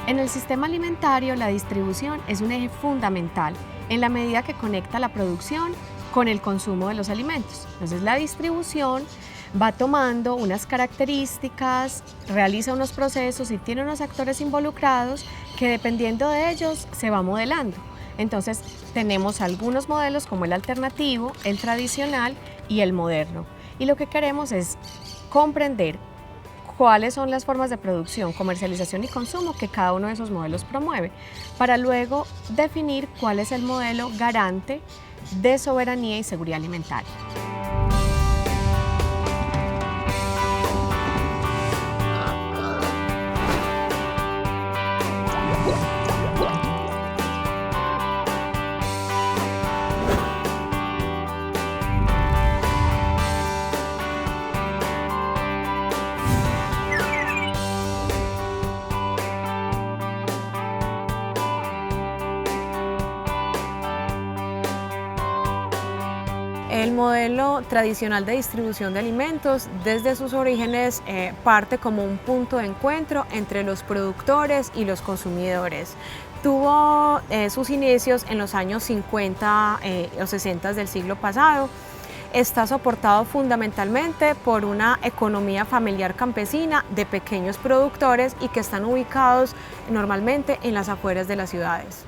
En el sistema alimentario, la distribución es un eje fundamental en la medida que conecta la producción con el consumo de los alimentos. Entonces, la distribución va tomando unas características, realiza unos procesos y tiene unos actores involucrados que dependiendo de ellos se va modelando. Entonces tenemos algunos modelos como el alternativo, el tradicional y el moderno. Y lo que queremos es comprender cuáles son las formas de producción, comercialización y consumo que cada uno de esos modelos promueve, para luego definir cuál es el modelo garante de soberanía y seguridad alimentaria. El modelo tradicional de distribución de alimentos, desde sus orígenes, parte como un punto de encuentro entre los productores y los consumidores. Tuvo sus inicios en los años 50 o 60 del siglo pasado. Está soportado fundamentalmente por una economía familiar campesina de pequeños productores y que están ubicados normalmente en las afueras de las ciudades.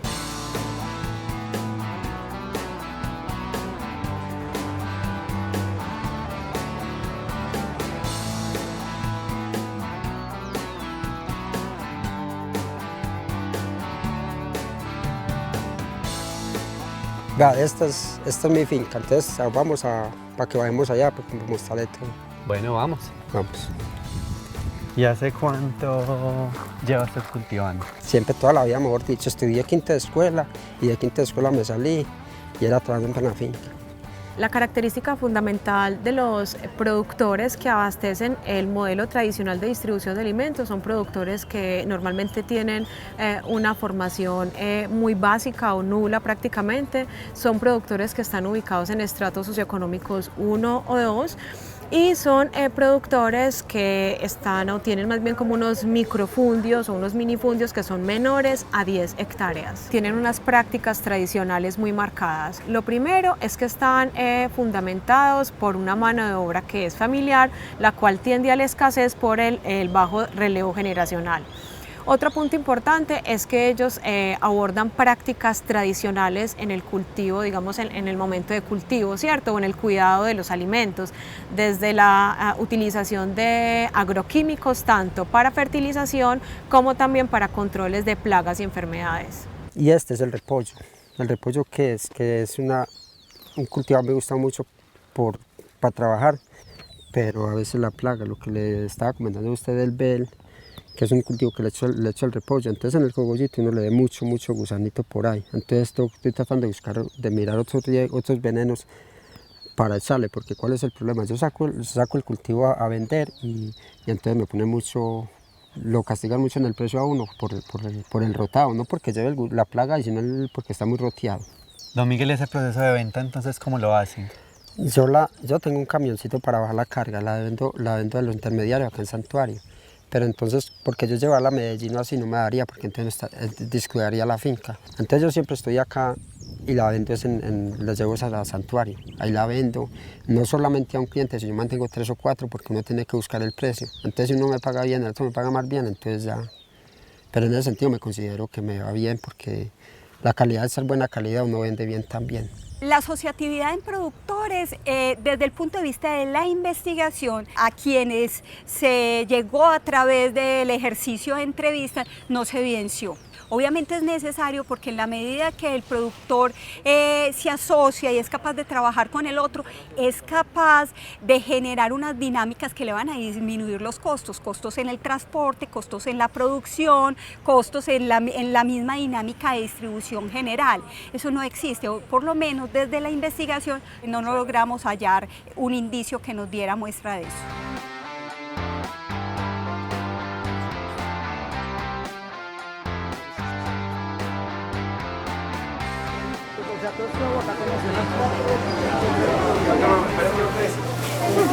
Vea, esta es mi finca, entonces vamos para que vayamos allá para mostrarle todo. Bueno, vamos. Vamos. ¿Y hace cuánto llevas cultivando? Siempre, toda la vida, mejor dicho, estudié quinta de escuela y de quinta de escuela me salí y era trabajando en la finca. La característica fundamental de los productores que abastecen el modelo tradicional de distribución de alimentos son productores que normalmente tienen una formación muy básica o nula prácticamente, son productores que están ubicados en estratos socioeconómicos 1 o 2 y son productores que están o tienen más bien como unos microfundios o unos minifundios que son menores a 10 hectáreas. Tienen unas prácticas tradicionales muy marcadas. Lo primero es que están fundamentados por una mano de obra que es familiar, la cual tiende a la escasez por el bajo relevo generacional. Otro punto importante es que ellos abordan prácticas tradicionales en el cultivo, digamos en el momento de cultivo, ¿cierto? O en el cuidado de los alimentos, desde la utilización de agroquímicos tanto para fertilización como también para controles de plagas y enfermedades. Y este es el repollo que es un cultivo que me gusta mucho para trabajar, pero a veces la plaga, lo que le estaba comentando a usted del bel, que es un cultivo que le echo el repollo, entonces en el cogollito uno le ve mucho gusanito por ahí, entonces estoy tratando de mirar otros venenos para echarle, porque ¿cuál es el problema? Yo saco el cultivo a vender y entonces me pone mucho, lo castigan mucho en el precio a uno por el rotado, no porque lleve la plaga, sino porque está muy roteado. Don Miguel, ese proceso de venta, entonces, ¿cómo lo hacen? Yo tengo un camioncito para bajar la carga, la vendo de los intermediarios acá en Santuario. Pero entonces, porque yo llevarla a Medellín o así no me daría, porque entonces descuidaría la finca. Entonces yo siempre estoy acá y la vendo la llevo a Santuario. Ahí la vendo, no solamente a un cliente, si yo mantengo 3 o 4, porque uno tiene que buscar el precio. Entonces si uno me paga bien, el otro me paga más bien, entonces ya. Pero en ese sentido me considero que me va bien, porque la calidad, de ser buena calidad, uno vende bien también. La asociatividad en productores, desde el punto de vista de la investigación, a quienes se llegó a través del ejercicio de entrevistas, no se evidenció. Obviamente es necesario porque en la medida que el productor se asocia y es capaz de trabajar con el otro, es capaz de generar unas dinámicas que le van a disminuir los costos en el transporte, costos en la producción, costos en la misma dinámica de distribución general. Eso no existe, o por lo menos desde la investigación no logramos hallar un indicio que nos diera muestra de eso.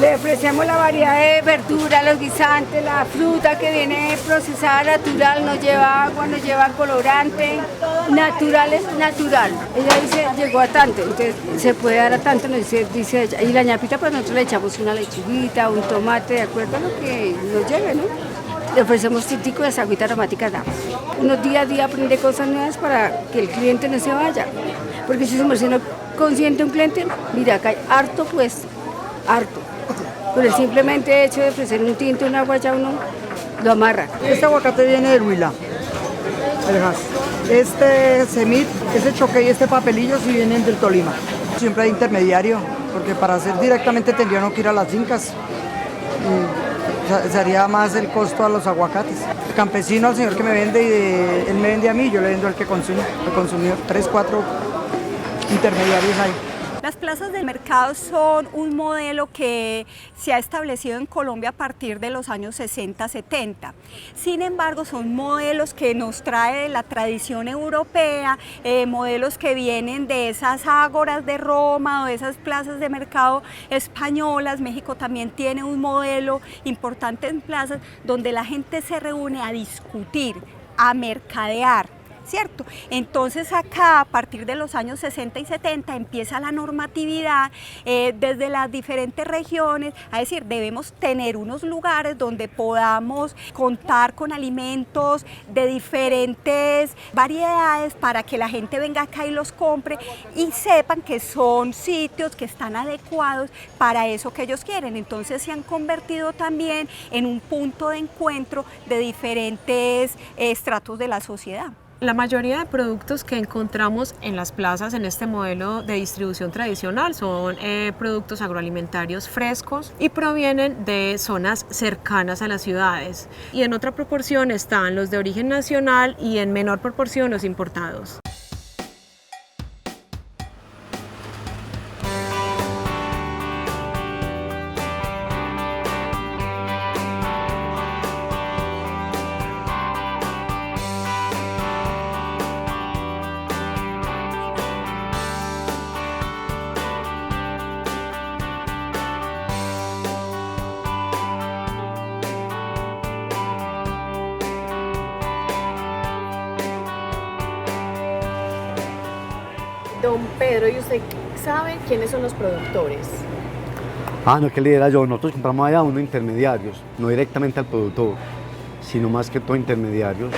Le ofrecemos la variedad de verduras, los guisantes, la fruta que viene procesada natural, no lleva agua, no lleva colorante, natural es natural. Ella dice, llegó a tanto, entonces se puede dar a tanto, dice ella. Y la ñapita, pues nosotros le echamos una lechuguita, un tomate, de acuerdo a lo que nos lleve, ¿no? Le ofrecemos tintico de agüita aromática, damos. Uno día a día aprende cosas nuevas para que el cliente no se vaya. Porque si somos no consiente un cliente, mira, acá hay harto puesto, harto. Por el simplemente hecho de ofrecer un tinto, un agua, ya uno lo amarra. Este aguacate viene del Huila, el gas. Este semit, este choque y este papelillo sí vienen del Tolima. Siempre hay intermediario, porque para hacer directamente tendrían que ir a las fincas. Sería más el costo a los aguacates. El campesino, al señor que me vende, él me vende a mí, yo le vendo al que consume, al consumidor. 3, 4 intermediarios hay. Las plazas del mercado son un modelo que se ha establecido en Colombia a partir de los años 60-70. Sin embargo, son modelos que nos trae de la tradición europea, modelos que vienen de esas ágoras de Roma o de esas plazas de mercado españolas. México también tiene un modelo importante en plazas donde la gente se reúne a discutir, a mercadear, ¿cierto? Entonces acá a partir de los años 60 y 70 empieza la normatividad desde las diferentes regiones, a decir, debemos tener unos lugares donde podamos contar con alimentos de diferentes variedades para que la gente venga acá y los compre y sepan que son sitios que están adecuados para eso que ellos quieren. Entonces se han convertido también en un punto de encuentro de diferentes estratos de la sociedad. La mayoría de productos que encontramos en las plazas en este modelo de distribución tradicional son productos agroalimentarios frescos y provienen de zonas cercanas a las ciudades. Y en otra proporción están los de origen nacional y en menor proporción los importados. Don Pedro, ¿y usted sabe quiénes son los productores? No, ¿qué le diera yo? Nosotros compramos allá unos intermediarios, no directamente al productor, sino más que todo intermediarios.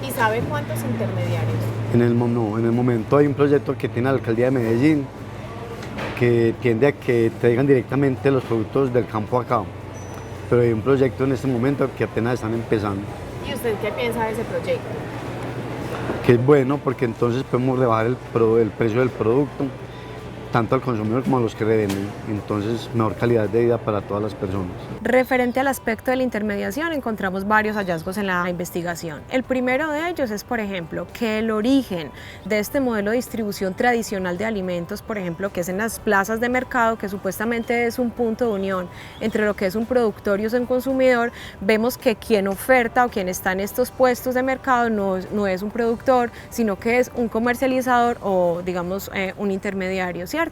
¿Y sabe cuántos intermediarios? En el momento hay un proyecto que tiene la alcaldía de Medellín que tiende a que traigan directamente los productos del campo acá, pero hay un proyecto en este momento que apenas están empezando. ¿Y usted qué piensa de ese proyecto? Que es bueno porque entonces podemos rebajar el precio del producto, tanto al consumidor como a los que revenden, entonces mejor calidad de vida para todas las personas. Referente al aspecto de la intermediación, encontramos varios hallazgos en la investigación. El primero de ellos es, por ejemplo, que el origen de este modelo de distribución tradicional de alimentos, por ejemplo, que es en las plazas de mercado, que supuestamente es un punto de unión entre lo que es un productor y un consumidor, vemos que quien oferta o quien está en estos puestos de mercado no es un productor, sino que es un comercializador o, digamos, un intermediario, ¿cierto?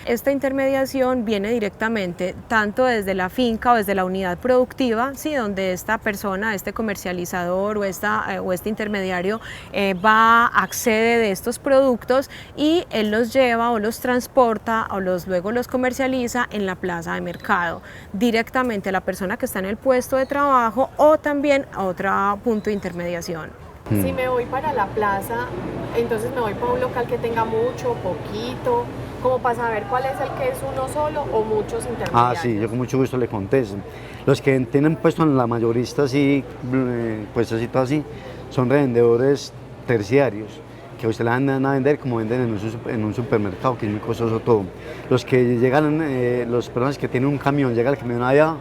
Esta intermediación viene directamente tanto desde la finca o desde la unidad productiva, ¿sí? Donde esta persona, este comercializador o este intermediario accede de estos productos y él los lleva o los transporta o luego los comercializa en la plaza de mercado, directamente a la persona que está en el puesto de trabajo o también a otro punto de intermediación. Si me voy para la plaza, entonces me voy para un local que tenga mucho, poquito, como para saber cuál es el que es uno solo o muchos intermediarios. Sí, yo con mucho gusto le contesto. Los que tienen puesto en la mayorista, así, puestecito así, son revendedores terciarios, que usted le van a vender como venden en un supermercado, que es muy costoso todo. Los que llegan, las personas que tienen un camión, llega el camión allá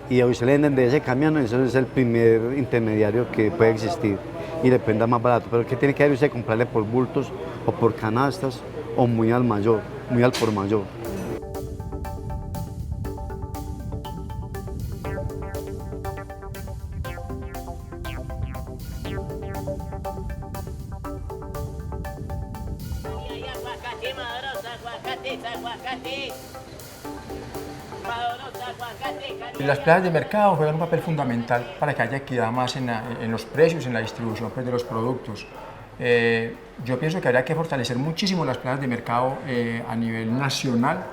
y a usted le venden de ese camión, eso es el primer intermediario que puede existir y le venda más barato. Pero ¿qué tiene que hacer usted? Comprarle por bultos o por canastas o muy al por mayor. Las plazas de mercado juegan un papel fundamental para que haya equidad más en los precios, en la distribución pues, de los productos. Yo pienso que habría que fortalecer muchísimo las plazas de mercado a nivel nacional,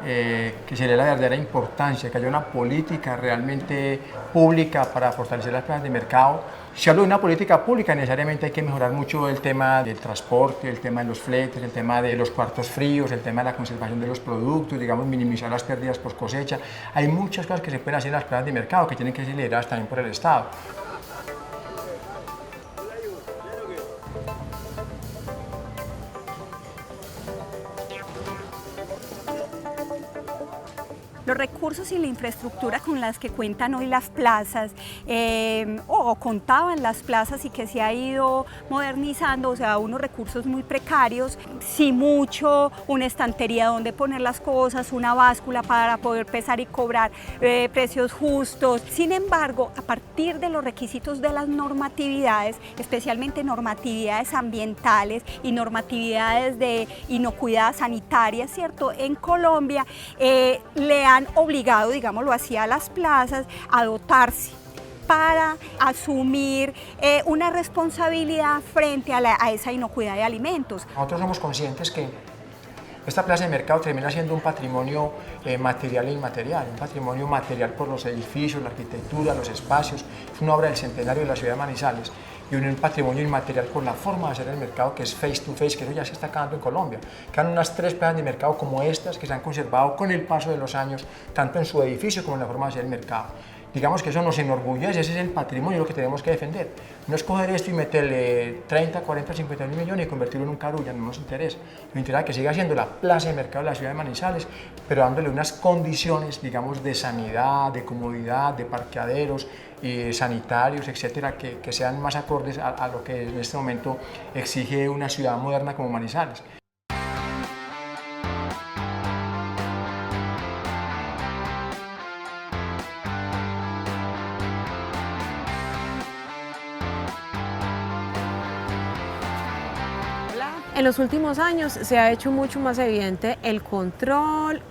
que sería la verdadera importancia, que haya una política realmente pública para fortalecer las plazas de mercado. Si hablo de una política pública, necesariamente hay que mejorar mucho el tema del transporte, el tema de los fletes, el tema de los cuartos fríos, el tema de la conservación de los productos, digamos, minimizar las pérdidas post cosecha. Hay muchas cosas que se pueden hacer en las plazas de mercado que tienen que ser lideradas también por el Estado. Los recursos y la infraestructura con las que cuentan hoy las plazas o contaban las plazas y que se ha ido modernizando, o sea, unos recursos muy precarios, sí mucho, una estantería donde poner las cosas, una báscula para poder pesar y cobrar precios justos. Sin embargo, a partir de los requisitos de las normatividades, especialmente normatividades ambientales y normatividades de inocuidad sanitaria, ¿cierto? En Colombia le han obligado, digámoslo así, a las plazas a dotarse para asumir una responsabilidad frente a esa inocuidad de alimentos. Nosotros somos conscientes que esta plaza de mercado termina siendo un patrimonio material e inmaterial, un patrimonio material por los edificios, la arquitectura, los espacios, es una obra del centenario de la ciudad de Manizales, y un patrimonio inmaterial por la forma de hacer el mercado, que es face to face, que eso ya se está acabando en Colombia. Quedan unas 3 plazas de mercado como estas que se han conservado con el paso de los años, tanto en su edificio como en la forma de hacer el mercado. Digamos que eso nos enorgullece, ese es el patrimonio lo que tenemos que defender. No es coger esto y meterle 30, 40, 50 mil millones y convertirlo en un carulla, no nos interesa. Nos interesa que siga siendo la plaza de mercado de la ciudad de Manizales, pero dándole unas condiciones, digamos, de sanidad, de comodidad, de parqueaderos, sanitarios, etcétera, que sean más acordes a lo que en este momento exige una ciudad moderna como Manizales. En los últimos años se ha hecho mucho más evidente el control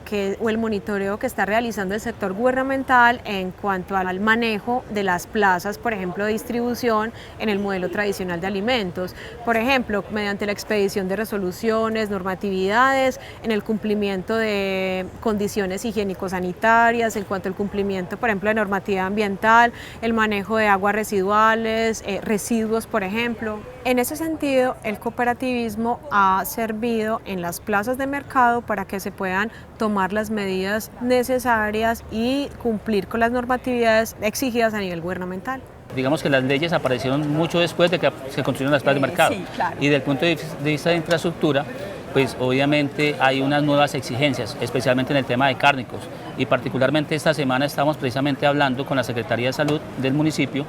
o el monitoreo que está realizando el sector gubernamental en cuanto al manejo de las plazas, por ejemplo, de distribución en el modelo tradicional de alimentos. Por ejemplo, mediante la expedición de resoluciones, normatividades, en el cumplimiento de condiciones higiénico-sanitarias, en cuanto al cumplimiento, por ejemplo, de normatividad ambiental, el manejo de aguas residuales, residuos, por ejemplo. En ese sentido, el cooperativismo ha servido en las plazas de mercado para que se puedan tomar las medidas necesarias y cumplir con las normatividades exigidas a nivel gubernamental. Digamos que las leyes aparecieron mucho después de que se construyeron las plazas de mercado. Sí, claro. Y desde el punto de vista de infraestructura, pues obviamente hay unas nuevas exigencias, especialmente en el tema de cárnicos. Y particularmente esta semana estamos precisamente hablando con la Secretaría de Salud del municipio,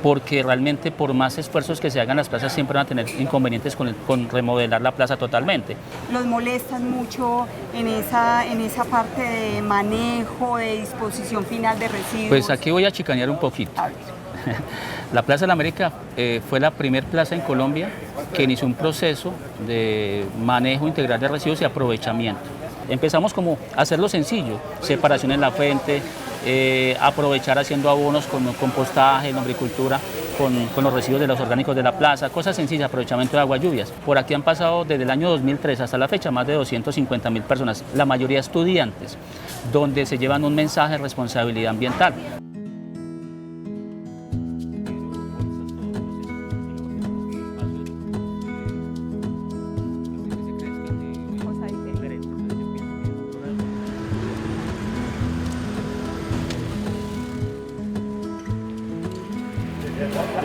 porque realmente por más esfuerzos que se hagan, las plazas siempre van a tener inconvenientes con remodelar la plaza totalmente. Los molestan mucho en esa parte de manejo, de disposición final de residuos. Pues aquí voy a chicanear un poquito. A ver. La Plaza de la América fue la primera plaza en Colombia que inició un proceso de manejo integral de residuos y aprovechamiento. Empezamos como a hacerlo sencillo, separación en la fuente, aprovechar haciendo abonos con compostaje, lombricultura, con los residuos de los orgánicos de la plaza, cosas sencillas, aprovechamiento de agua, lluvias. Por aquí han pasado desde el año 2003 hasta la fecha más de 250.000 personas, la mayoría estudiantes, donde se llevan un mensaje de responsabilidad ambiental.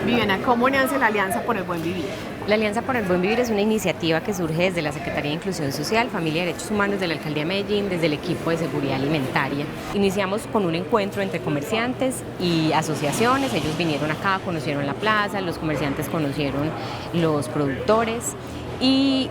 Viviana, ¿cómo nace la Alianza por el Buen Vivir? La Alianza por el Buen Vivir es una iniciativa que surge desde la Secretaría de Inclusión Social, Familia y Derechos Humanos de la Alcaldía de Medellín, desde el equipo de seguridad alimentaria. Iniciamos con un encuentro entre comerciantes y asociaciones. Ellos vinieron acá, conocieron la plaza, los comerciantes conocieron los productores Y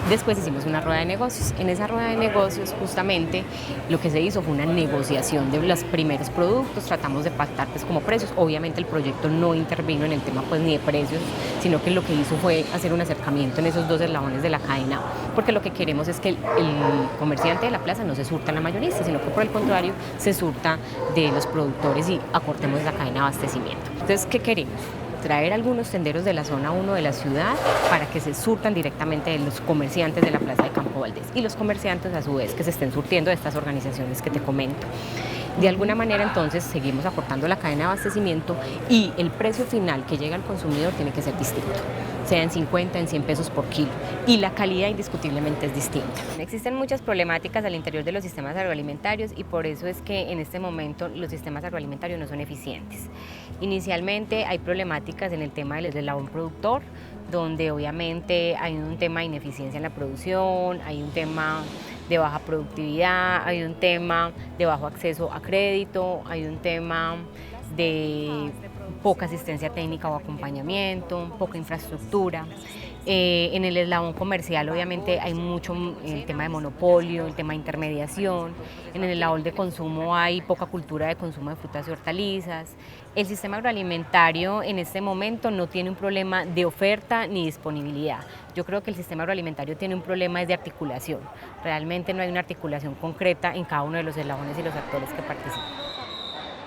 después hicimos una rueda de negocios. En esa rueda de negocios justamente lo que se hizo fue una negociación de los primeros productos, tratamos de pactar pues como precios. Obviamente el proyecto no intervino en el tema pues ni de precios, sino que lo que hizo fue hacer un acercamiento en esos dos eslabones de la cadena, porque lo que queremos es que el comerciante de la plaza no se surta en la mayorista, sino que por el contrario se surta de los productores y acortemos la cadena de abastecimiento. Entonces, ¿qué queremos? Traer algunos tenderos de la zona 1 de la ciudad para que se surtan directamente de los comerciantes de la plaza de Campo Valdés y los comerciantes a su vez que se estén surtiendo de estas organizaciones que te comento. De alguna manera entonces seguimos acortando la cadena de abastecimiento y el precio final que llega al consumidor tiene que ser distinto, sea en 50, en 100 pesos por kilo, y la calidad indiscutiblemente es distinta. Existen muchas problemáticas al interior de los sistemas agroalimentarios y por eso es que en este momento los sistemas agroalimentarios no son eficientes. Inicialmente hay problemáticas en el tema del eslabón productor, donde obviamente hay un tema de ineficiencia en la producción, hay un tema de baja productividad, hay un tema de bajo acceso a crédito, hay un tema de poca asistencia técnica o acompañamiento, poca infraestructura. En el eslabón comercial obviamente hay mucho el tema de monopolio, el tema de intermediación. En el eslabón de consumo hay poca cultura de consumo de frutas y hortalizas. El sistema agroalimentario en este momento no tiene un problema de oferta ni disponibilidad. Yo creo que el sistema agroalimentario tiene un problema de articulación. Realmente no hay una articulación concreta en cada uno de los eslabones y los actores que participan.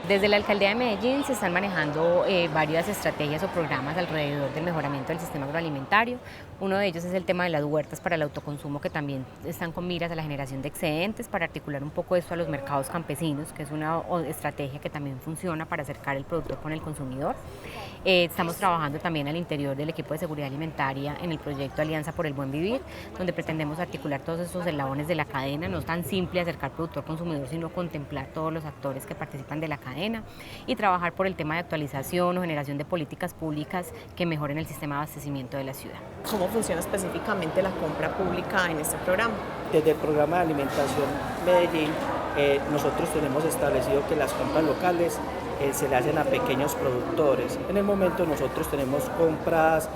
Desde la Alcaldía de Medellín se están manejando varias estrategias o programas alrededor del mejoramiento del sistema agroalimentario. Uno de ellos es el tema de las huertas para el autoconsumo, que también están con miras a la generación de excedentes para articular un poco esto a los mercados campesinos, que es una estrategia que también funciona para acercar el productor con el consumidor. Estamos trabajando también al interior del equipo de seguridad alimentaria en el proyecto Alianza por el Buen Vivir, donde pretendemos articular todos estos eslabones de la cadena, no es tan simple acercar productor-consumidor, sino contemplar todos los actores que participan de la cadena y trabajar por el tema de actualización o generación de políticas públicas que mejoren el sistema de abastecimiento de la ciudad. ¿Cómo funciona específicamente la compra pública en este programa? Desde el programa de alimentación Medellín, nosotros tenemos establecido que las compras locales se le hacen a pequeños productores. En el momento nosotros tenemos compras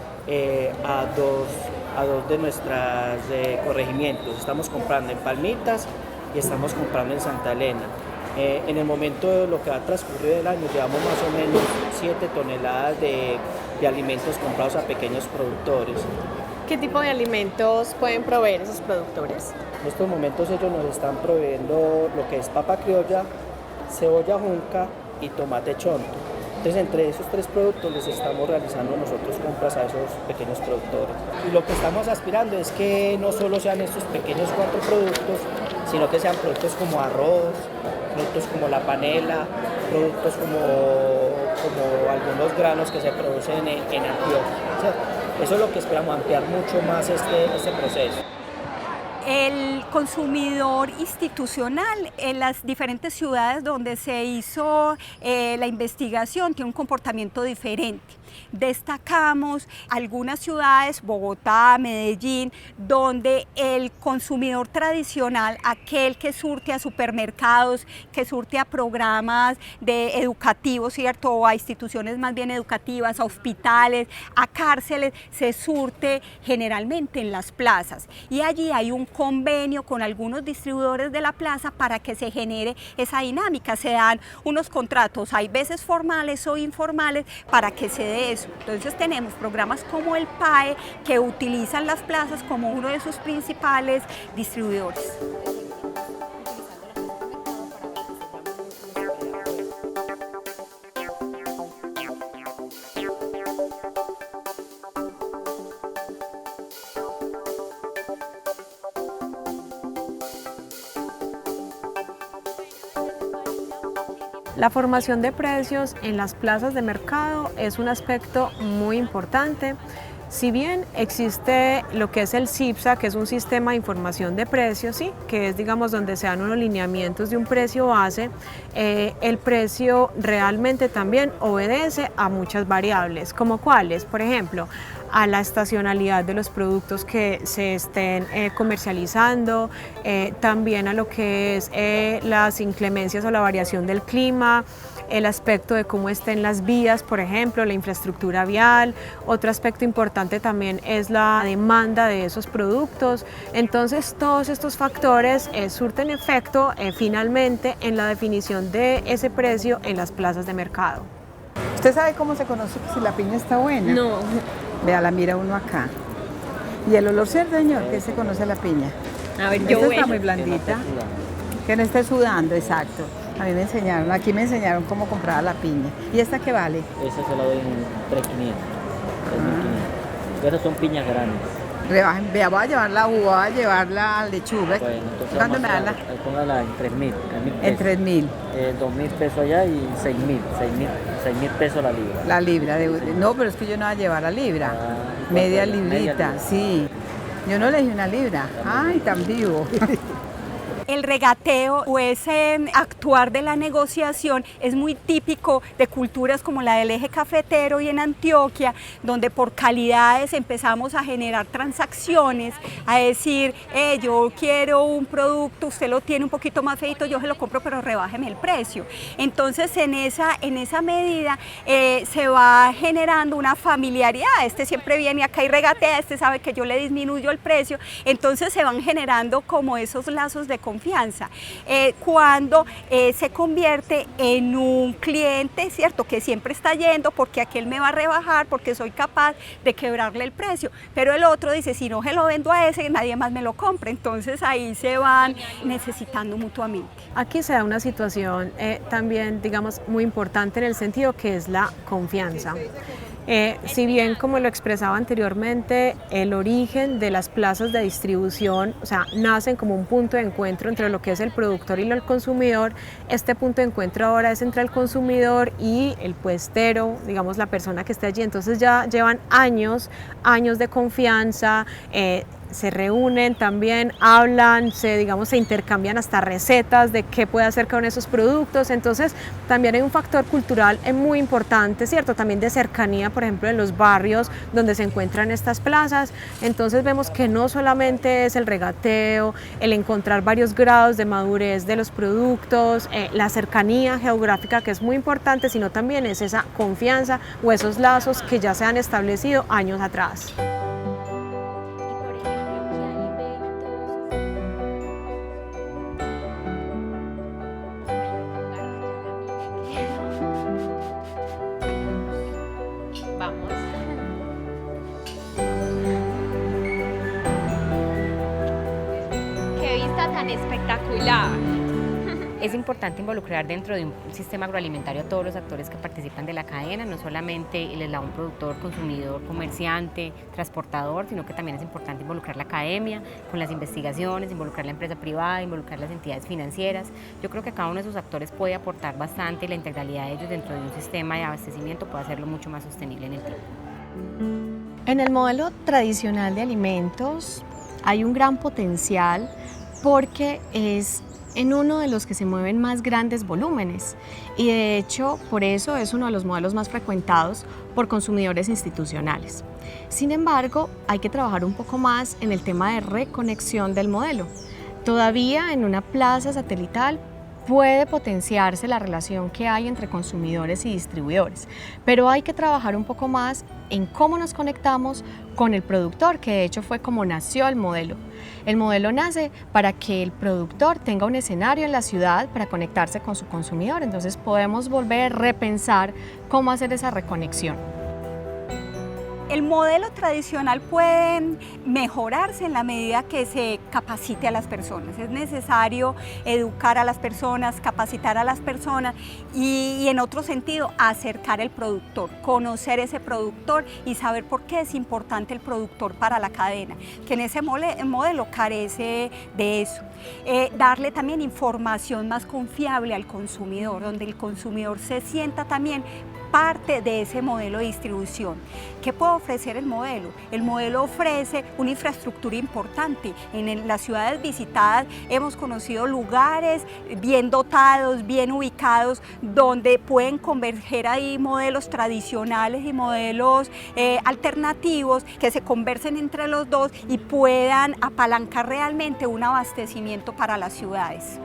a dos de nuestros corregimientos. Estamos comprando en Palmitas y estamos comprando en Santa Elena. En el momento de lo que va a transcurrir del año llevamos más o menos 7 toneladas de alimentos comprados a pequeños productores. ¿Qué tipo de alimentos pueden proveer esos productores? En estos momentos ellos nos están proveyendo lo que es papa criolla, cebolla junca y tomate chonto. Entonces entre esos 3 productos les estamos realizando nosotros compras a esos pequeños productores. Y lo que estamos aspirando es que no solo sean estos pequeños 4 productos, sino que sean productos como arroz, productos como la panela, productos como algunos granos que se producen en Antioquia. Eso es lo que esperamos, ampliar mucho más este proceso. El consumidor institucional en las diferentes ciudades donde se hizo la investigación tiene un comportamiento diferente. Destacamos algunas ciudades, Bogotá, Medellín, donde el consumidor tradicional, aquel que surte a supermercados, que surte a programas educativos, ¿cierto? O a instituciones más bien educativas, a hospitales, a cárceles, se surte generalmente en las plazas. Y allí hay un convenio con algunos distribuidores de la plaza para que se genere esa dinámica. Se dan unos contratos, hay veces formales o informales, para que se dé eso. Entonces tenemos programas como el PAE que utilizan las plazas como uno de sus principales distribuidores. La formación de precios en las plazas de mercado es un aspecto muy importante. Si bien existe lo que es el SIPSA, que es un sistema de información de precios, ¿sí? Que es, digamos, donde se dan unos lineamientos de un precio base, el precio realmente también obedece a muchas variables, como cuáles, por ejemplo, a la estacionalidad de los productos que se estén comercializando, también a lo que es las inclemencias o la variación del clima, el aspecto de cómo estén las vías, por ejemplo, la infraestructura vial. Otro aspecto importante también es la demanda de esos productos. Entonces todos estos factores surten efecto finalmente en la definición de ese precio en las plazas de mercado. ¿Usted sabe cómo se conoce si la piña está buena? No. Vea, la mira uno acá. Y el olor señor, que se conoce la piña. A ver, Esta está muy blandita. Que no esté sudando, exacto. A mí me enseñaron, aquí me enseñaron cómo comprar la piña. ¿Y esta qué vale? Esa se la doy en 3.500, 3.500. Esas son piñas grandes. Rebajen, vea, voy a llevar la uva, voy a llevar la lechuga. Bueno, entonces ¿cuándo me dan la? Póngala en 3.000. En 3.000. 2.000 pesos allá y 6.000 pesos la libra. La libra, no, pero es que yo no voy a llevar la libra. Media librita, sí. Yo no le dije una libra. Ay, tan vivo. El regateo o ese actuar de la negociación es muy típico de culturas como la del eje cafetero y en Antioquia, donde por calidades empezamos a generar transacciones, a decir, yo quiero un producto, usted lo tiene un poquito más feito, yo se lo compro, pero rebájeme el precio. Entonces en esa medida se va generando una familiaridad, este siempre viene acá y regatea, este sabe que yo le disminuyo el precio, entonces se van generando como esos lazos de confianza. Cuando se convierte en un cliente, ¿cierto? Que siempre está yendo porque aquel me va a rebajar, porque soy capaz de quebrarle el precio, pero el otro dice, si no se lo vendo a ese, nadie más me lo compra, entonces ahí se van necesitando mutuamente. Aquí se da una situación también, digamos, muy importante en el sentido que es la confianza. Si bien, como lo expresaba anteriormente, el origen de las plazas de distribución, o sea, nacen como un punto de encuentro entre lo que es el productor y el consumidor, este punto de encuentro ahora es entre el consumidor y el puestero, digamos, la persona que esté allí. Entonces ya llevan años de confianza, se reúnen también, hablan, se intercambian hasta recetas de qué puede hacer con esos productos. Entonces también hay un factor cultural muy importante, ¿cierto? También de cercanía, por ejemplo, en los barrios donde se encuentran estas plazas. Entonces vemos que no solamente es el regateo, el encontrar varios grados de madurez de los productos, la cercanía geográfica, que es muy importante, sino también es esa confianza o esos lazos que ya se han establecido años atrás. Espectacular. Es importante involucrar dentro de un sistema agroalimentario a todos los actores que participan de la cadena, no solamente el eslabón productor, consumidor, comerciante, transportador, sino que también es importante involucrar la academia con las investigaciones, involucrar la empresa privada, involucrar las entidades financieras. Yo creo que cada uno de esos actores puede aportar bastante y la integralidad de ellos dentro de un sistema de abastecimiento puede hacerlo mucho más sostenible en el tiempo. En el modelo tradicional de alimentos hay un gran potencial porque es en uno de los que se mueven más grandes volúmenes y de hecho por eso es uno de los modelos más frecuentados por consumidores institucionales. Sin embargo, hay que trabajar un poco más en el tema de reconexión del modelo. Todavía en una plaza satelital puede potenciarse la relación que hay entre consumidores y distribuidores, pero hay que trabajar un poco más en cómo nos conectamos con el productor, que de hecho fue como nació el modelo. El modelo nace para que el productor tenga un escenario en la ciudad para conectarse con su consumidor, entonces podemos volver a repensar cómo hacer esa reconexión. El modelo tradicional puede mejorarse en la medida que se capacite a las personas. Es necesario educar a las personas, capacitar a las personas y en otro sentido acercar el productor, conocer ese productor y saber por qué es importante el productor para la cadena, que en ese modelo carece de eso. Darle también información más confiable al consumidor, donde el consumidor se sienta también parte de ese modelo de distribución. ¿Qué puede ofrecer el modelo? El modelo ofrece una infraestructura importante. En las ciudades visitadas hemos conocido lugares bien dotados, bien ubicados, donde pueden converger ahí modelos tradicionales y modelos alternativos que se conversen entre los dos y puedan apalancar realmente un abastecimiento para las ciudades.